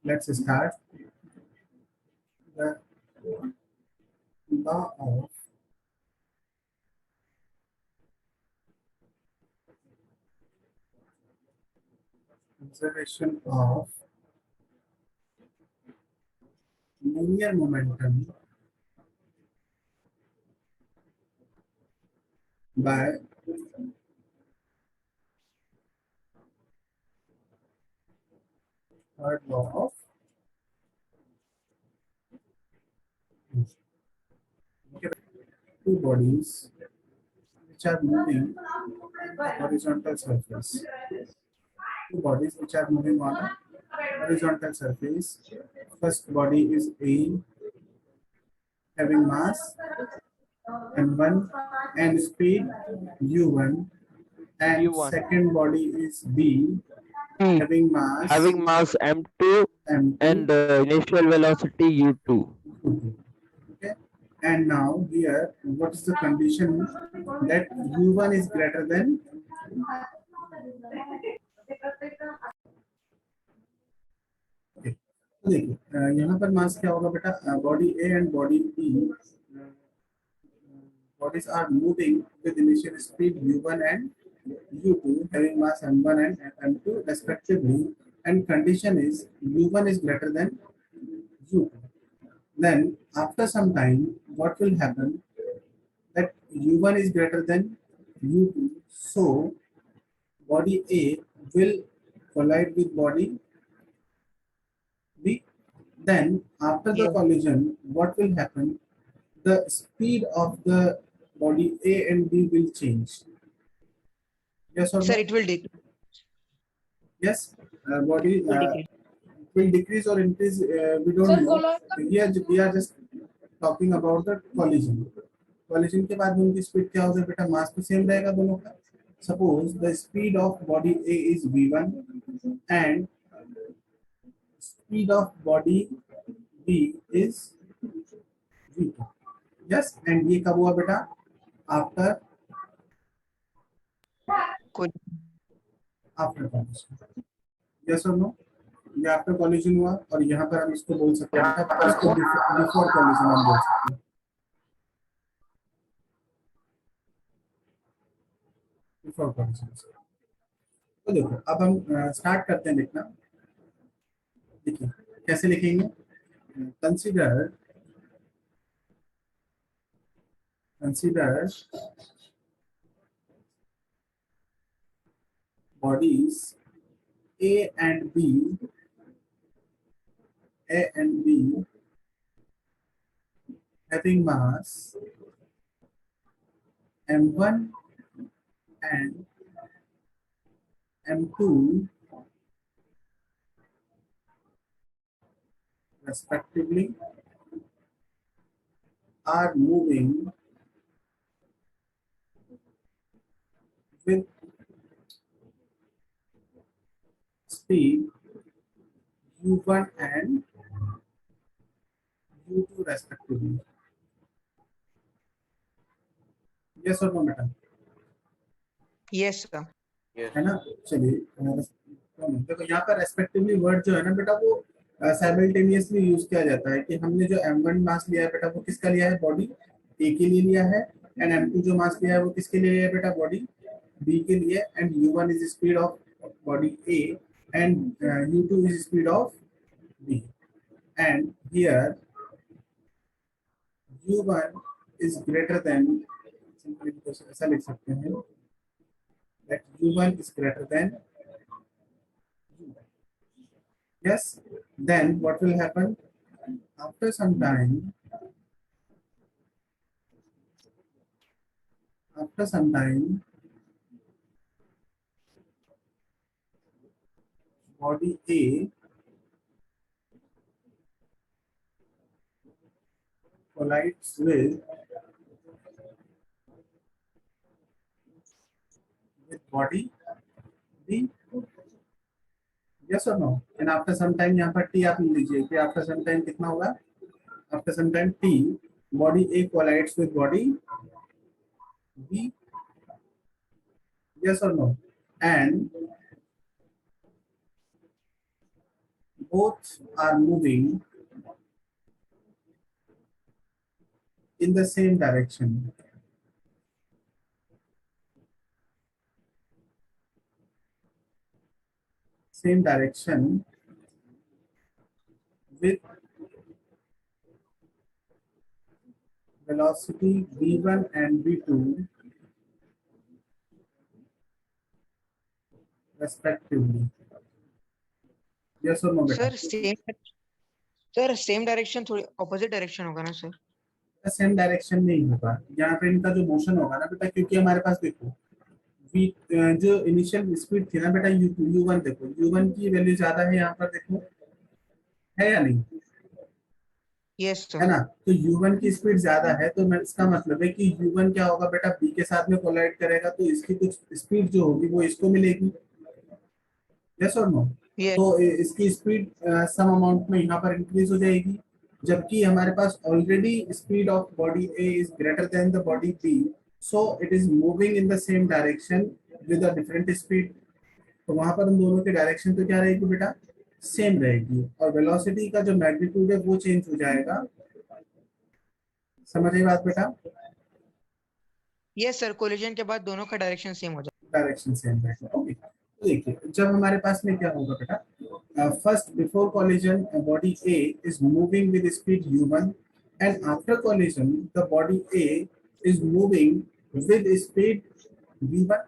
let's start. The law of conservation of linear momentum by third law of motion. Okay, two bodies which are moving on a horizontal surface. Two bodies which are moving on a horizontal surface. First body is A, having mass m1 and speed u1, and U1. second body is B, P having mass having mass M2 m2. and initial velocity U2. Okay, and now here what is the condition that u1 is greater than okay. तो देखिए यहाँ पर मास क्या होगा बेटा body A and body B bodies are moving with initial speed u1 and u2 having mass m1 and m2 respectively, and condition is u1 is greater than u2. Then after some time what will happen that u1 is greater than u2, so body A will collide with body B. Then after the Yeah. collision what will happen, the speed of the body A and B will change. Yes or Sir, no? it will decrease. Yes, body Will decrease. will decrease or increase. We don't know. Here we are just talking about the collision. Collision के बाद में उनकी speed क्या होगा बेटा? मास तो same रहेगा दोनों का. Suppose the speed of body A is v1 and speed of body B is v2. Yes, and ये कब हुआ बेटा? After Cool. collision. Yes or no? ये आफ्टर कॉलिजन हुआ और यहाँ पर हम इसको बोल सकते हैं इसको बिफोर कॉलिजन हम बोल सकते हैं. Before collision. तो देखो अब हम स्टार्ट करते हैं लिखना. देखिए कैसे लिखेंगे. Consider bodies A and B having mass m1 and m2 respectively are moving with speed u1 and u2 respectively. Yes or no बेटा? Yes, sir. है ना. चलिए देखो यहाँ पर रेस्पेक्टिवली वर्ड जो है ना बेटा वो साइमल्टेनियसली यूज किया जाता है कि हमने जो m1 मास लिया है बेटा वो किसका लिया है? बॉडी ए के लिए लिया है. एंड m2 जो मास लिया है वो किसके लिए लिया है बेटा? बॉडी बी के लिए. And u1 is speed of body A and u2 is speed of B. And here u1 is greater than, simply ऐसा लिख सकते हैं that u1 is greater than u1. Yes, then what will happen? After some time body A collides with body B. Yes or no? And after some time यहाँ पर T आप लीजिए कि after some time कितना होगा? After some time T body A collides with body B. Yes or no? And both are moving in the same direction. Same direction with velocity v1 and v2 respectively. Yes or no, beta? Sir same direction थोड़ी opposite direction होगा ना sir? Same direction में ही होगा यहाँ पे इनका जो motion होगा ना बेटा, क्योंकि हमारे पास देखो v जो इनिशियल स्पीड थी ना बेटा u2 u1, देखो u1 की वैल्यू ज्यादा है यहाँ पर, देखो है या नहीं, यस है सर। ना? तो u1 की स्पीड ज्यादा है, तो इसका मतलब है कि u1 क्या होगा बेटा, b के साथ में कोलाइड करेगा, तो इसकी कुछ स्पीड जो होगी वो इसको मिलेगी। यस और नो? यस। तो इसकी स्पीड सम अमाउंट में यहाँ पर इंक्रीज हो जाएगी, जबकि हमारे पास already speed of body A is greater than the body B, so it is moving in the same direction with a different speed. तो वहां पर उन दोनों की डायरेक्शन तो क्या रहेगी बेटा, सेम रहेगी, और वेलोसिटी का जो मैग्नीट्यूड है वो चेंज हो जाएगा। समझ रही बात बेटा? यस सर, कोलिजन के बाद दोनों का डायरेक्शन सेम हो जाए। डायरेक्शन सेम रहेगा। ओके, तो देखिए जब हमारे पास में क्या होगा बेटा, first before collision body A is moving with speed u1, and after collision the body A is moving with speed v1.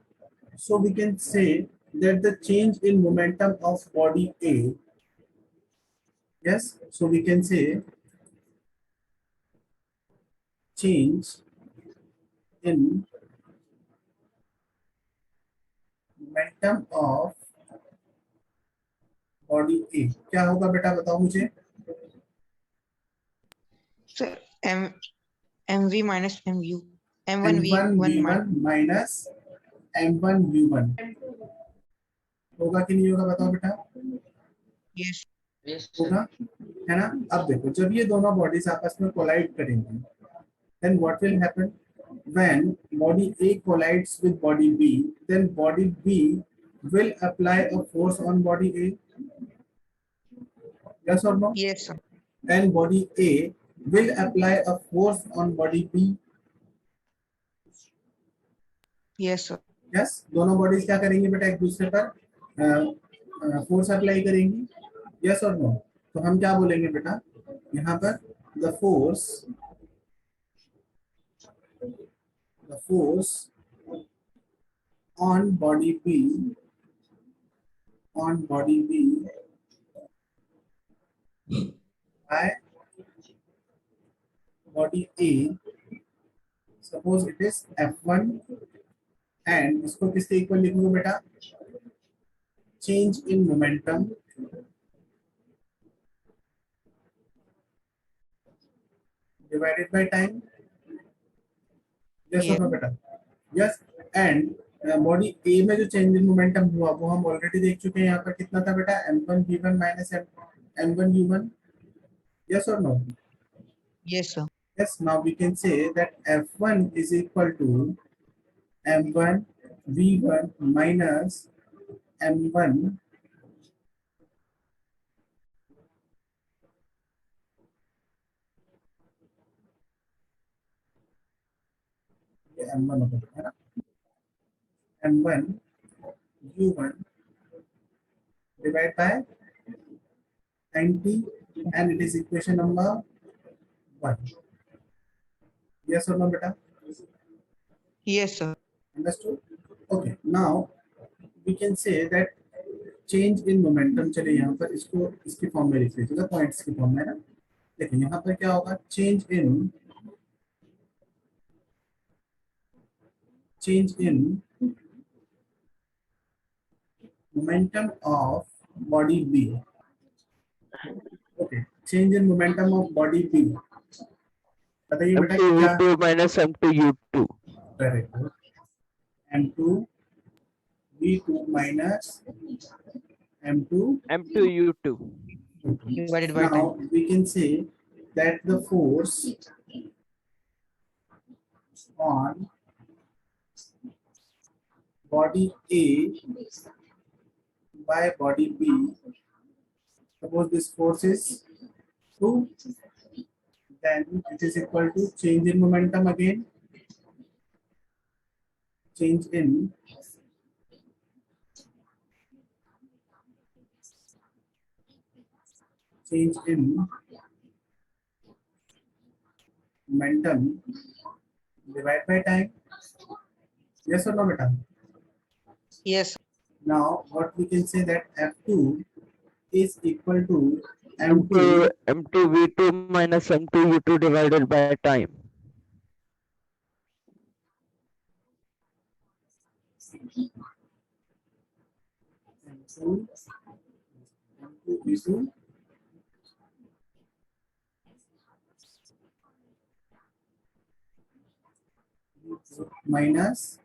So we can say that the change in momentum of body A, yes, so we can say change in momentum of body A क्या होगा बेटा, बताओ मुझे। Sir M M V minus M U, M one V m1 one v1 minus m1 u1 होगा कि नहीं होगा, बताओ बेटा। यस। Yes sir. होगा, है ना? अब देखो जब ये दोनों बॉडीज आपस में कोलाइड करेंगी, then what will happen when body A collides with body B, then body B will apply a force on body A, yes or no? Yes sir. And body A will apply a force on body B, yes sir. yes, दोनों bodies क्या करेंगी बेटा, एक दूसरे पर force apply करेंगी, yes और no? तो हम क्या बोलेंगे बेटा यहाँ पर, the force on body B, on body B by body A, suppose it is F1, and इसको किसके इक्वल लिखूंगा बेटा, change in momentum divided by time, yes or yes. no बेटा? yes, and बॉडी ए में जो चेंज इन मोमेंटम हुआ वो हम ऑलरेडी देख चुके हैं, यहाँ पर कितना था बेटा, m1 v1 minus m1 u1, yes or no? Yes sir. Yes, now we can say that f1 is equal to m1 v1 minus m1 m1 होगा है ना, m1 u1 divided by 90, and it is equation number 1. Yes or no beta? Yes sir. Understood? Okay, now we can say that change in momentum, चले यहाँ पर इसको इसकी form में लिख लीजिएगा, पॉइंट्स की फॉर्म में ना। देखिए यहाँ पर क्या होगा, change in momentum of body B. Okay, change in momentum of body B, बताइए बेटा M2 क्या? V2 minus M2 U2. Very good. M2 V2 minus M2 M2 U2. Divided by time. Now we can say that the force on body A by body B Suppose this force is 2, then it is equal to change in momentum again. Change in momentum divided by time. Yes or no, beta? Yes. Now, what we can say that F2 is equal to M2 M2 M2 V2 minus M2 U2 divided by time. M2 V2 minus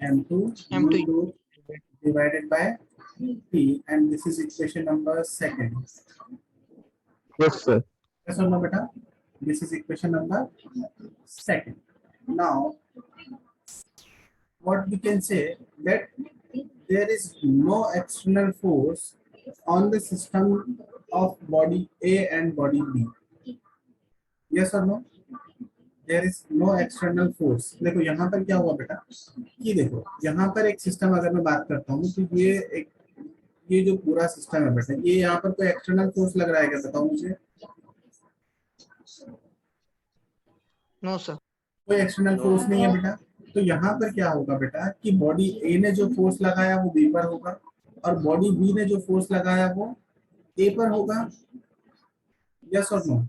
M2 M2. U2 divided by T, and this is equation number second. Yes, sir. Yes or no, beta? This is equation number second. Now, what we can say that there is no external force on the system of body A and body B. Yes or no? There is no external force. देखो यहाँ पर क्या हुआ बेटा कि देखो यहाँ पर एक सिस्टम अगर मैं बात करता हूँ तो ये जो पूरा सिस्टम है बेटा, ये यहाँ पर कोई एक्सटर्नल फोर्स लग रहा है क्या, बताओ मुझे। No, sir. कोई एक्सटर्नल फोर्स नहीं है बेटा। तो यहाँ पर क्या होगा बेटा कि बॉडी ए ने जो फोर्स लगाया वो बी पर होगा और बॉडी बी ने जो फोर्स लगाया वो ए पर होगा। यस और नो?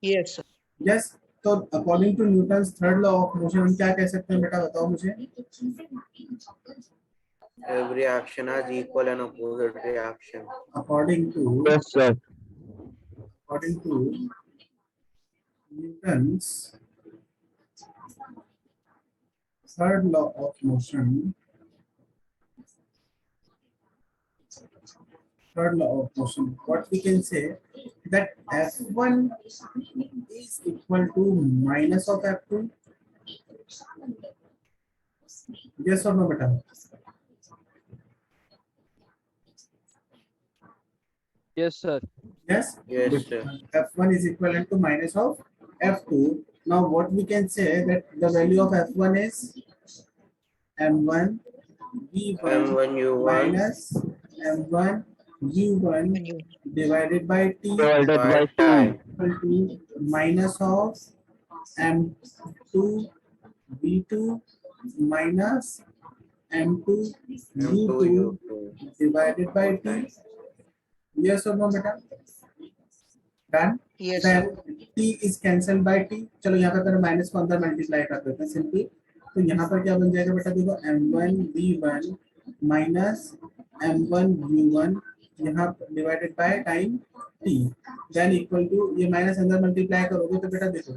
Yes, sir. यस। तो according to newton's third law of motion हम क्या कह सकते हैं बेटा, बताओ मुझे। Every action has equal and opposite reaction. According to Yes, sir. Newton's third law of motion, what we can say that F1 is equal to minus of F2. Yes or no, beta? Yes, sir. Yes. Yes, sir. F1 is equivalent to minus of F2. Now, what we can say that the value of F1 is M1 V1 M1 U1 minus M1 U1 divided by T Divided by by time. equal to minus of M2 V2 minus M2 M2 U2 U2. divided by T. Yes or no, beta? Done. Yes, Then sir. T is cancelled by T. चलो यहाँ पे पहले minus को अंदर multiply कर देते हैं simply. तो यहाँ पर क्या बन जाएगा बेटा, देखो M1 V1 minus M1 U1 यहाँ divided by time T, then equal to ये माइनस अंदर मल्टीप्लाई करोगे तो बेटा देखो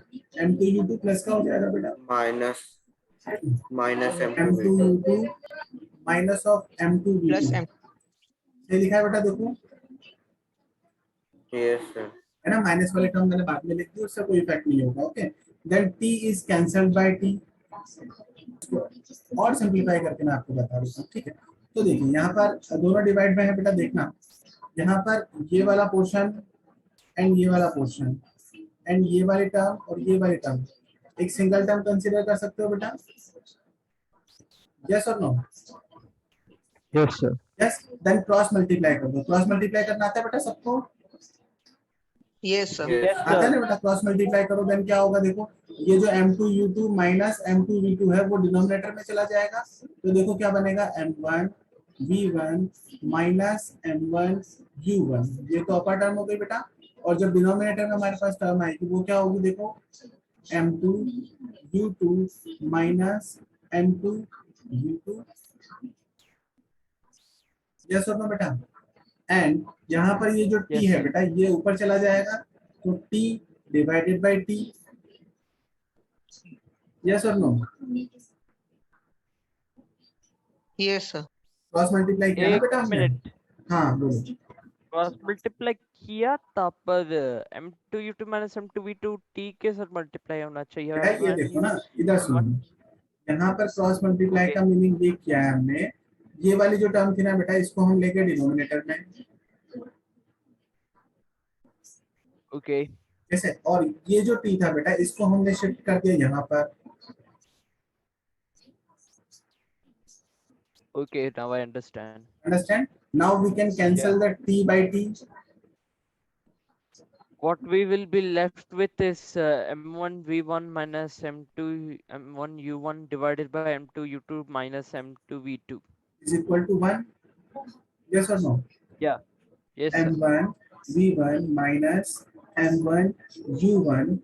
M2 U2 प्लस का हो जाएगा बेटा minus M2 M2 V2. U2 minus of M2 Plus V2 M. ये लिखा है बेटा, देखो Yes, sir. है ना। माइनस वाले टर्म मैंने बाद में लिख दी, उससे कोई इफेक्ट नहीं होगा। Okay, then T is cancelled by T. और सिंपलीफाई करके मैं आपको बता देता हूँ, ठीक है। तो देखिए यहाँ पर दोनों डिवाइड में है बेटा, देखना यहाँ पर ये वाला पोर्शन एंड ये वाला पोर्शन एंड ये वाली टर्म और ये वाली टर्म एक सिंगल टर्म कंसीडर कर सकते हो बेटा। यस और no? Yes, sir. Yes. Then cross multiply कर दो। क्रॉस मल्टीप्लाई करना आता है बेटा सबको? Yes, sir. Yes, Yes, आता है ना sir. बेटा। क्रॉस मल्टीप्लाई करो देन क्या होगा, देखो ये जो M2 U2 minus M2 V2 है वो डिनोमिनेटर में चला जाएगा। तो देखो क्या बनेगा, M1 V1 minus M1 U1, ये तो अपर टर्म हो गई बेटा। और जब डिनोमिनेटर में हमारे पास टर्म आएगी वो क्या होगी, देखो M2 U2 minus M2 V2। Yes और नो बेटा? एंड यहाँ पर ये जो T Yes, है sir. बेटा ये ऊपर चला जाएगा, तो T divided by T। Yes और no? Yes, sir. Cross multiply किया ना एक बेटा हमने? मिनट, हाँ बोलो। क्रॉस मल्टीप्लाई किया था पर M2 U2 minus M2 V2 T के साथ मल्टीप्लाई होना चाहिए। बेटा ये देखो ना, इधर सुनो, यहाँ पर क्रॉस मल्टीप्लाई Okay. का मीनिंग ये किया है हमने, ये वाली जो टर्म थी ना बेटा इसको हम लेके डिनोमिनेटर में, Okay. कैसे, और ये जो टी था बेटा इसको हमने शिफ्ट कर दिया यहाँ पर। Okay. Now I understand. Understand? Now we can cancel the T by T. What we will be left with is m1 v1 minus m2 m1 u1 divided by m2 u2 minus m2 v2. Is equal to 1, yes और no? Yeah. Yes, sir. m1 v1 minus m1 u1,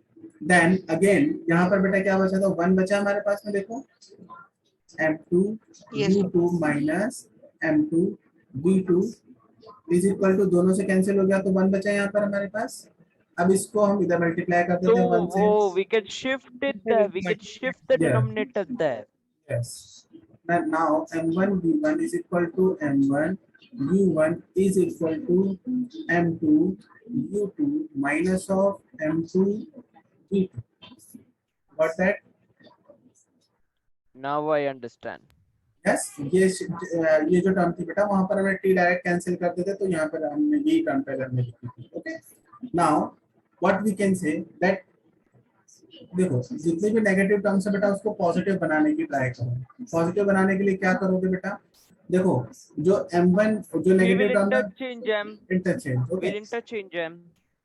then again यहाँ पर बेटा क्या बचा था, 1 बचा हमारे पास में, देखो m2 Yes, sir. u2 minus m2 v2 is equal to, दोनों से कैंसिल हो गया तो 1 बचा यहाँ पर हमारे पास। अब इसको हम इधर मल्टीप्लाई कर देते हैं 1 से। So we can shift it there. We can shift the Yeah. denominator there. Yes. And now m1 v1 is equal to m1 u1 is equal to m2 u2 minus of m2 v2. Got that? Now I understand. Yes. ये जो term थी बेटा वहां पर हमें t direct cancel कर देते तो यहाँ पर हमने यही टर्म पहले हमने लिखी थी। Okay, now what we can say that, देखो जितने भी नेगेटिव टर्म्स है बेटा उसको पॉजिटिव बनाने की ट्राई करो। पॉजिटिव बनाने के लिए क्या करोगे बेटा, देखो जो m1 जो We नेगेटिव will टर्म है interchange them. Interchange. Okay We'll interchange them.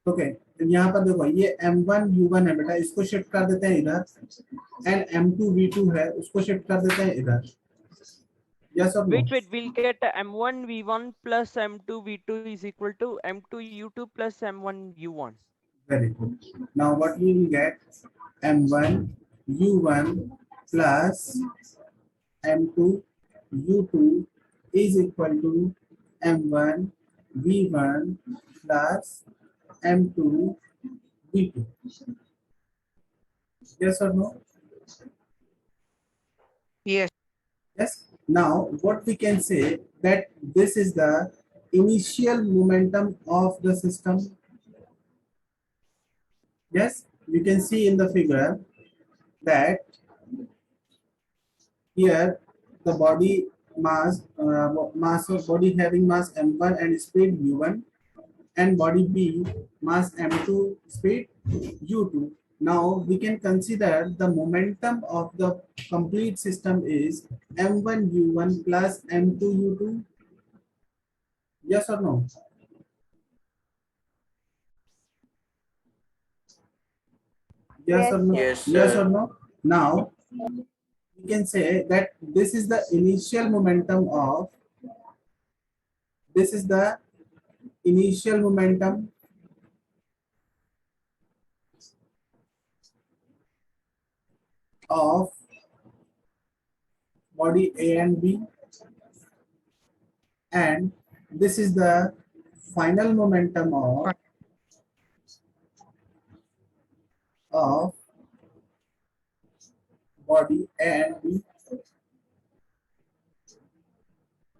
Okay, यहाँ पर देखो ये m1 u1 है बेटा, इसको शिफ्ट कर देते हैं इधर, एंड m2 v2 है उसको शिफ्ट कर देते हैं इधर। यस और no? Wait. We'll get m1 v1 plus m2 v2 is equal to m2 u2 plus m1 u1. Very good. Now what we will get, m1 u1 plus m2 u2 is equal to m1 v1 plus m2 v2. Yes or no? Yes. Yes. Now what we can say that this is the initial momentum of the system. Yes, you can see in the figure that here the body mass, mass of body having mass m1 and speed u1, and body B mass m2 speed u2. Now we can consider the momentum of the complete system is m1 u1 plus m2 u2. Yes or no? Yes or no? Yes, Yes sir. or no? Now we can say that this is the initial momentum of, this is the initial momentum of body A and B, and this is the final momentum of body A and B.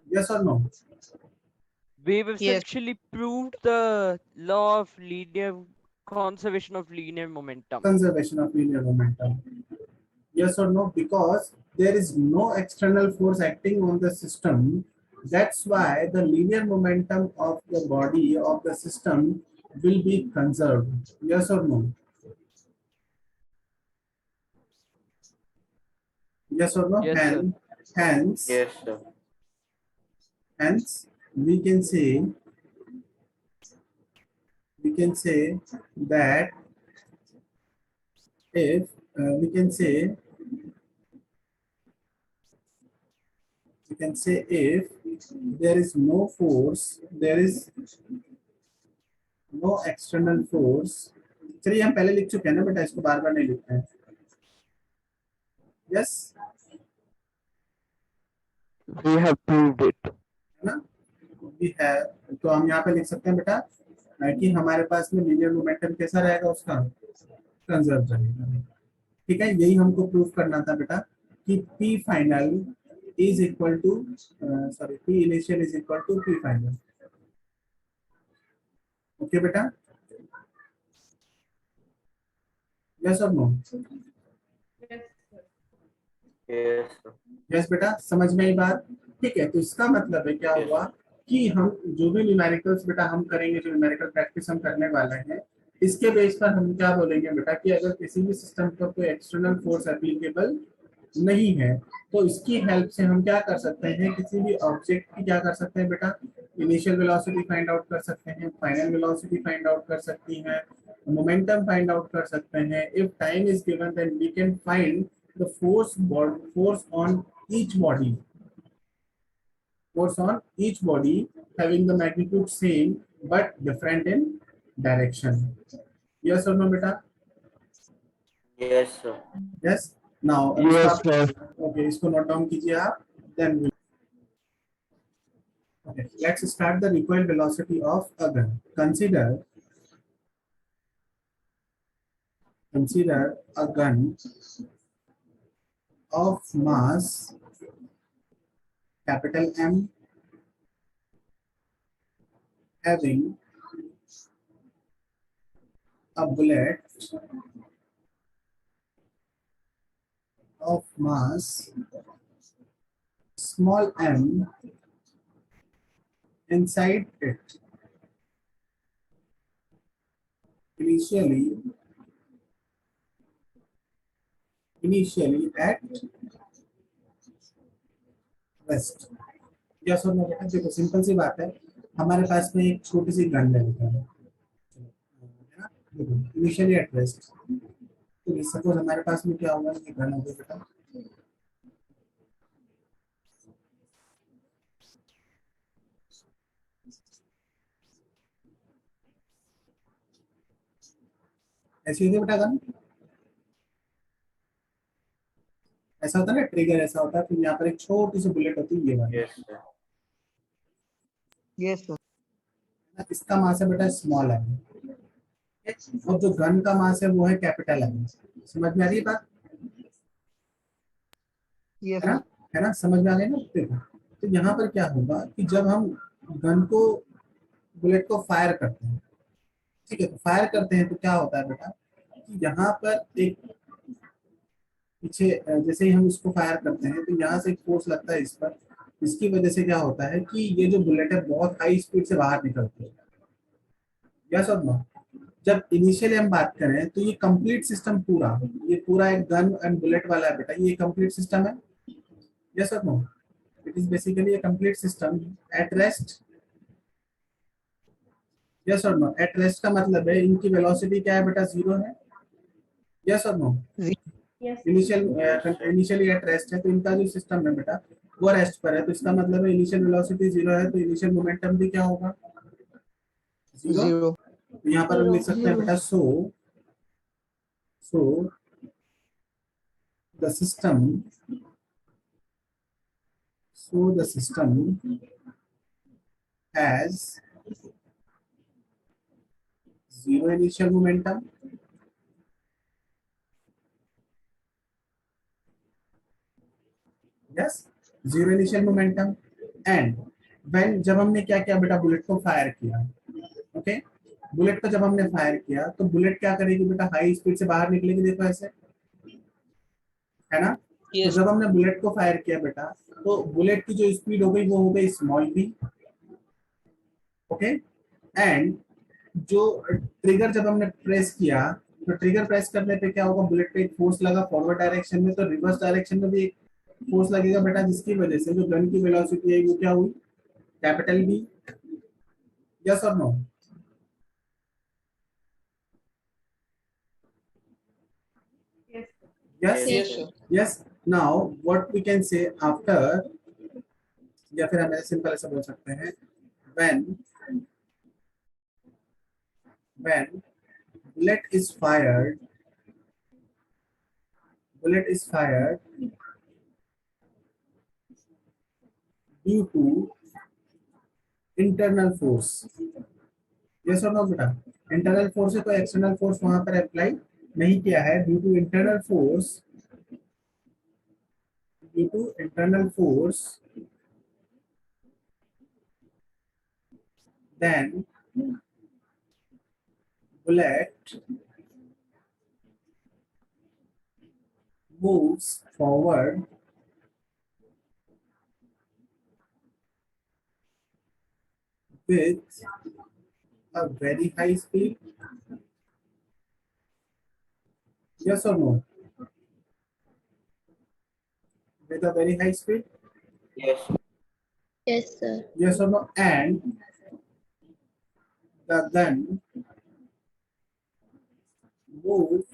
Yes or no? We've Yes. essentially proved the law of linear conservation of linear momentum. Conservation of linear momentum. Yes or no? Because there is no external force acting on the system. That's why the linear momentum of the body of the system will be conserved. Yes or no? Yes or no? Yes, sir. Hence, Yes, sir. hence we can say that if we can say if there is no force, there is no external force. चलिए हम पहले लिख चुके हैं ना बेटा, इसको बार बार नहीं लिखते हैं। Yes, We have proved it. है ना? We have, तो हम यहाँ पे लिख सकते हैं बेटा कि हमारे पास में लीनियर मोमेंटम कैसा रहेगा, उसका कंजर्व रहेगा। ठीक है, यही हमको प्रूफ करना था बेटा कि P final is equal to sorry P initial is equal to P final. Okay बेटा, यस और नो? Yes, sir. यस बेटा, समझ में आई बात? ठीक है, तो इसका मतलब है क्या Yes. हुआ कि हम जो भी न्यूमेरिकल्स बेटा हम करेंगे, जो न्यूमेरिकल प्रैक्टिस हम करने वाले हैं, इसके बेस पर हम क्या बोलेंगे बेटा कि अगर किसी भी सिस्टम पर कोई एक्सटर्नल फोर्स एप्लीकेबल नहीं है तो इसकी हेल्प से हम क्या कर सकते हैं, किसी भी ऑब्जेक्ट की क्या कर सकते हैं बेटा, इनिशियल वेलोसिटी फाइंड आउट कर सकते हैं, फाइनल वेलोसिटी फाइंड आउट कर सकती हैं, मोमेंटम फाइंड आउट कर सकते हैं. If time is given then we can find the force on each body, force on each body having the magnitude same but different in direction. Yes or no, beta? Yes, sir. Yes. Now, Yes, stop. sir. Okay, इसको note down कीजिए आप. Then we. Okay, let's start the recoil velocity of a gun. Consider a gun of mass capital M having a bullet of mass small m inside it. Initially at rest. Yes और no बेटा, देखो simple सी बात है, हमारे पास में एक छोटी सी gun है बेटा, है ना, देखो इनिशियली एट रेस्ट. तो सपोज हमारे पास में क्या होगा, ये गन होगा बेटा, ऐसी होती है बेटा गन, ऐसा होता है ना, ट्रिगर ऐसा होता है, फिर यहाँ पर एक छोटी सी बुलेट होती है ये वाली. Yes, sir. Yes, sir. इसका मास है बेटा स्मॉल है, और जो गन का मास है वो है कैपिटल है. समझ में आ रही है बात, Yes, है ना, sir. है ना, समझ में आ गई ना. देखो तो यहाँ पर क्या होगा कि जब हम गन को, बुलेट को फायर करते हैं, ठीक है, तो फायर करते हैं तो क्या होता है बेटा कि यहाँ पर एक पीछे जैसे ही हम इसको फायर करते हैं तो यहाँ से एक फोर्स लगता है इस पर, इसकी वजह से क्या होता है कि ये जो बुलेट है बहुत हाई स्पीड से बाहर निकलती है. यस और नो. जब इनिशियली हम बात करें तो ये कंप्लीट सिस्टम पूरा, ये पूरा एक गन एंड बुलेट वाला है बेटा, ये कंप्लीट सिस्टम है. यस और no. It is basically a complete system at rest. Yes और नो. एट रेस्ट का मतलब है इनकी वेलोसिटी क्या है बेटा, जीरो है. यस और नो. इनिशियली एट रेस्ट है तो इनका जो सिस्टम है बेटा वो रेस्ट पर है, तो इसका मतलब है इनिशियल वेलोसिटी जीरो है, तो इनिशियल मोमेंटम भी क्या होगा, जीरो. Zero. तो यहाँ पर हम लिख सकते हैं बेटा so the system has zero initial momentum yes zero initial momentum and when जब हमने क्या किया बेटा, बुलेट को फायर किया, ओके, बुलेट को जब हमने फायर किया तो बुलेट क्या करेगी बेटा, हाई स्पीड से बाहर निकलेगी, देखो ऐसे, है ना. तो Yes. जब हमने बुलेट को फायर किया बेटा तो बुलेट की जो स्पीड हो गई वो हो गई स्मॉल बी, ओके, एंड जो ट्रिगर जब हमने प्रेस किया तो ट्रिगर प्रेस करने पे क्या होगा, बुलेट पे एक फोर्स लगा फॉरवर्ड डायरेक्शन में, तो रिवर्स डायरेक्शन में भी एक फोर्स लगेगा बेटा, जिसकी वजह से जो गन की वेलोसिटी है वो क्या हुई, कैपिटल बी. यस और no. Yes. Yes, Yes, sir. sir. Yes. Now what we can say after, या फिर हम सिंपल ऐसा बोल सकते हैं, when when bullet is fired bullet is fired due to internal force. Yes और नो बेटा, इंटरनल फोर्स है तो एक्सटर्नल फोर्स वहां पर अप्लाई नहीं किया है, due to internal force then bullet moves forward with a very high speed Yes or no? With a very high speed? Yes. Yes, sir. Yes or no? And the gun moves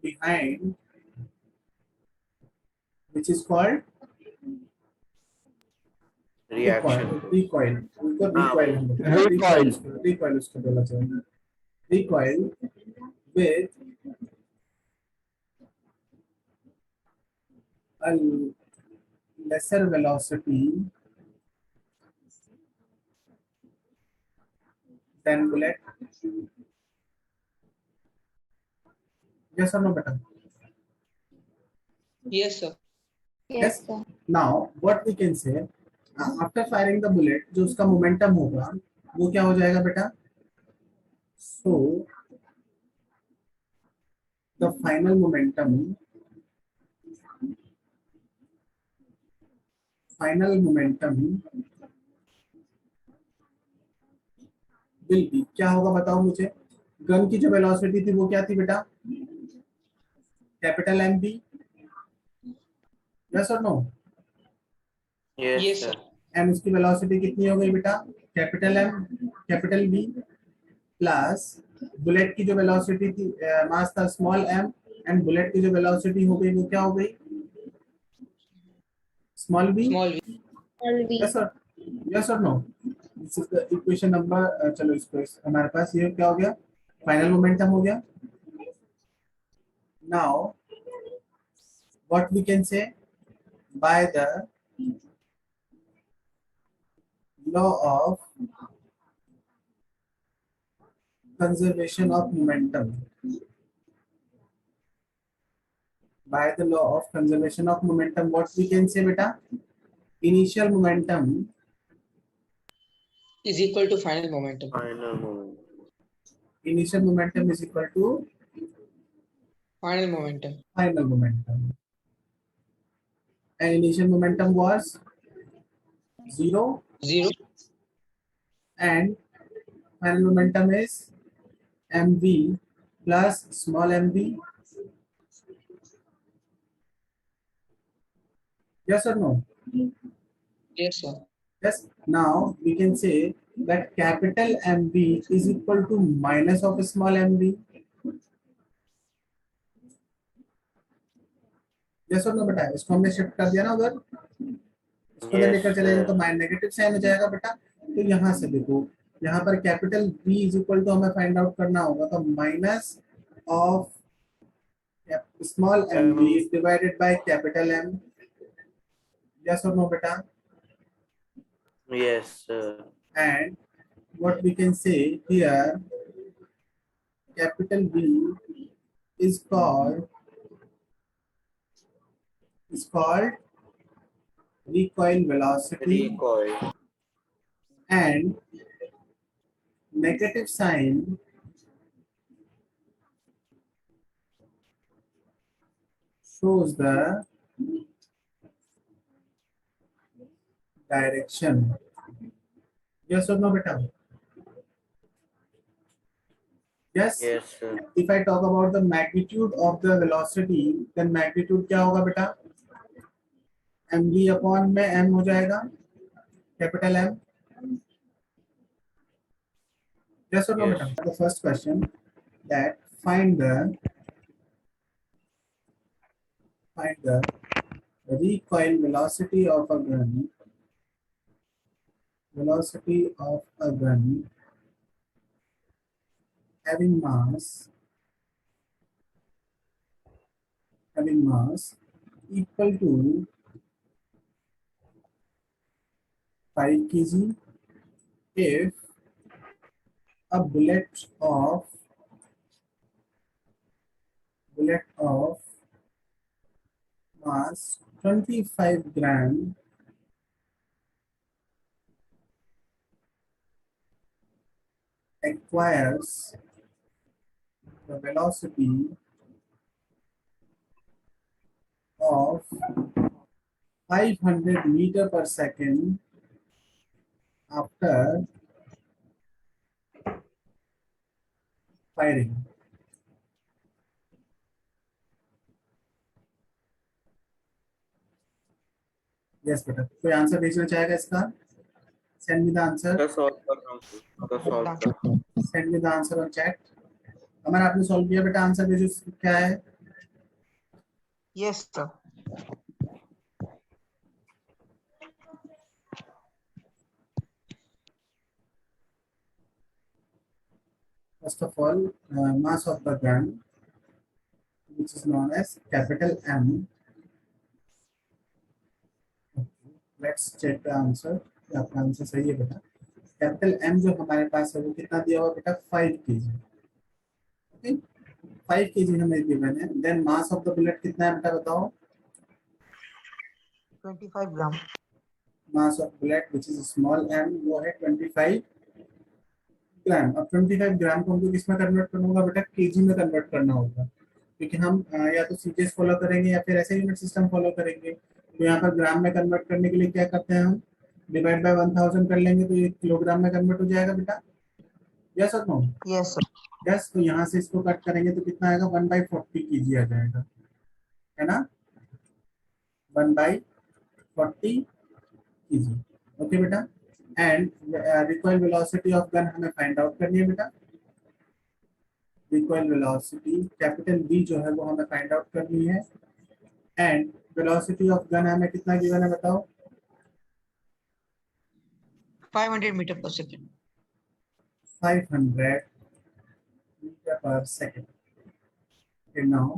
behind, which is called recoil. Reaction. Recoil. उसको recoil हम लोग Recoil. recoil उसको बोला जाएगा. Recoil with a lesser velocity than bullet. Yes or no, beta? Yes, sir. Yes, sir. Now what we can say, after firing the bullet, जो उसका momentum होगा वो क्या हो जाएगा बेटा? So the final momentum will be, क्या होगा बताओ मुझे? गन की जो वेलोसिटी थी वो क्या थी बेटा? Capital M B. यस और no? Yes, Yes, sir. sir. And उसकी वेलोसिटी कितनी हो गई बेटा? Capital M capital B plus bullet की जो वेलोसिटी थी, मास था स्मॉल एम, एंड बुलेट की जो वेलोसिटी हो गई वो क्या हो गई? Small B. Small v. Small v. Yes और no? This is the equation number. चलो इसको हमारे पास ये क्या हो गया? फाइनल मोमेंटम हो गया. Now what we can say, by the law of conservation of momentum, by the law of conservation of momentum, what we can say beta? Initial momentum Is equal to final momentum. Final moment. initial momentum is equal to Final momentum. final momentum, and initial momentum was 0 0. and final momentum is mv plus small mv. Yes or no? Yes, sir. Yes. Now we can say that capital MV is equal to minus of small mv. Yes or no बेटा? इसको हमने shift कर दिया ना उधर. इसको उधर Yes, लेकर चले जाए sir. तो माइन नेगेटिव साइन हो जाएगा बेटा. तो यहाँ से देखो, यहाँ पर capital B is equal to हमें फाइंड आउट करना होगा, तो minus of small mv divided by capital M. Yes or no बेटा? Yes, sir. And what we can say here, capital B is called recoil velocity, Recoil. and negative sign shows the direction. Yes or no beta? Yes. Yes, sir. If I talk about the magnitude of the velocity, then magnitude क्या होगा बेटा? mv upon में m हो जाएगा, capital M. Yes or no Yes. beta? The first question, that find the recoil velocity of a gun, having mass equal to 5 kg if a bullet of mass 25 gram acquires the velocity of 500 meter per second after firing. Yes बेटा, कोई answer भेजना चाहेगा इसका? Send me the answer, sir solve कर रहा हूँ sir, solve कर रहा हूँ। Send me the answer on chat. हमारा आपने सॉल्व किया बेटा, आंसर भेजो क्या है। Yes, sir. First of all, mass of the gun, which is known as capital M. Let's check the answer. आपका आंसर सही है बेटा। कैपिटल M जो हमारे पास है वो कितना दिया हुआ बेटा? 5 kg। ओके, 5 kg हमें गिवन है। Then mass of the bullet कितना है बेटा बताओ? 25 gram. Mass of bullet which is small m वो है 25 ग्राम। अब 25 ग्राम को हमको किस में कन्वर्ट करना होगा बेटा? केजी में कन्वर्ट करना होगा, क्योंकि हम या तो सीजीएस फॉलो करेंगे या फिर ऐसे यूनिट सिस्टम फॉलो करेंगे। तो यहाँ पर ग्राम में कन्वर्ट करने के लिए क्या करते हैं हम? डिवाइड बाय 1000 कर लेंगे तो ये किलोग्राम में कन्वर्ट हो जाएगा बेटा। यस और नो? Yes, sir. यस। तो यहाँ से इसको कट करेंगे तो कितना आएगा? 1/40 केजी आ जाएगा, है ना? 1/40 केजी। ओके बेटा। And recoil velocity of gun हमें फाइंड आउट करनी है बेटा। रिकॉइल वेलोसिटी कैपिटल V जो है वो हमें फाइंड आउट करनी है। एंड वेलोसिटी ऑफ गन हमें कितना गिवन है बताओ? 500 meter per second. 500 metre per second. फिर नाउ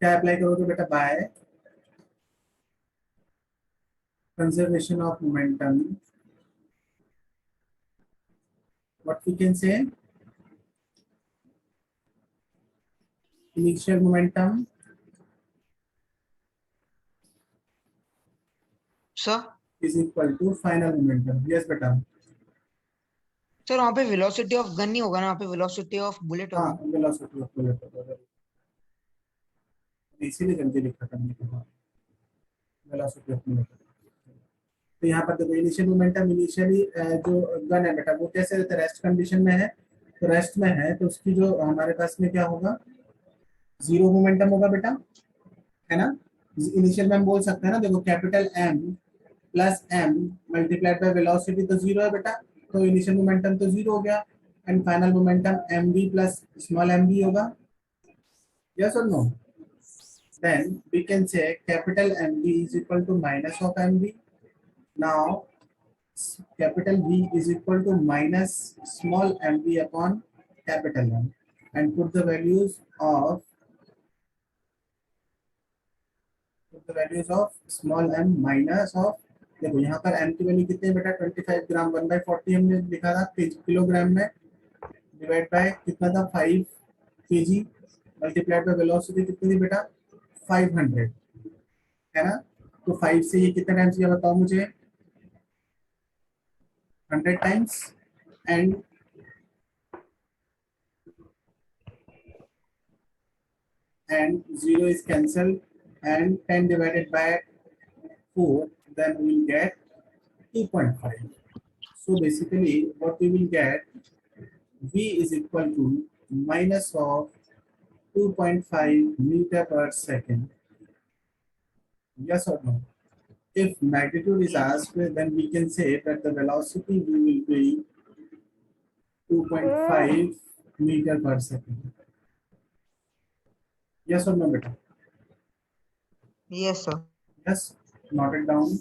क्या अप्लाई करोगे बेटा? By conservation of momentum, what we can say, initial momentum Sir, is equal to final momentum. Yes बेटा। sir वहाँ पे velocity of gun नहीं होगा ना, वहाँ पे velocity of bullet हाँ, होगा। वेलोसिटी ऑफ बुलेट, इसीलिए जल्दी लिखा करने के बाद वेलोसिटी ऑफ बुलेट। तो यहाँ पर देखो इनिशियल मोमेंटम, इनिशियली जो गन है बेटा वो कैसे रहता है? रेस्ट कंडीशन में है। तो रेस्ट में है तो उसकी जो हमारे पास में क्या होगा? जीरो मोमेंटम होगा बेटा, है ना? इनिशियल में हम बोल सकते हैं ना, देखो capital M plus M multiplied by velocity तो जीरो है बेटा, तो इनिशियल मोमेंटम तो जीरो हो गया। And final momentum mv plus small mv होगा। यस और no? Then we can say capital mv is equal to minus of mv। Now capital V is equal to minus small mv upon capital M, and put the values of small m minus of, देखो यहाँ पर m की value कितनी है बेटा? 25 ग्राम। 1/40 हमने लिखा था किलोग्राम में, डिवाइड बाय कितना था? 5 kg, मल्टीप्लाइड बाय वेलोसिटी कितनी थी बेटा? 500, है ना? तो 5 से ये कितना टाइम्स किया बताओ मुझे? 100 times, and zero is cancelled, and 10 divided by 4, then we will get 2.5. So basically what we will get, V is equal to minus of 2.5 meter per second. Yes or no? If magnitude is asked, then we can say that the velocity V will be 2.5 meter per second. Yes or no beta? Yes, sir. Yes, note it down.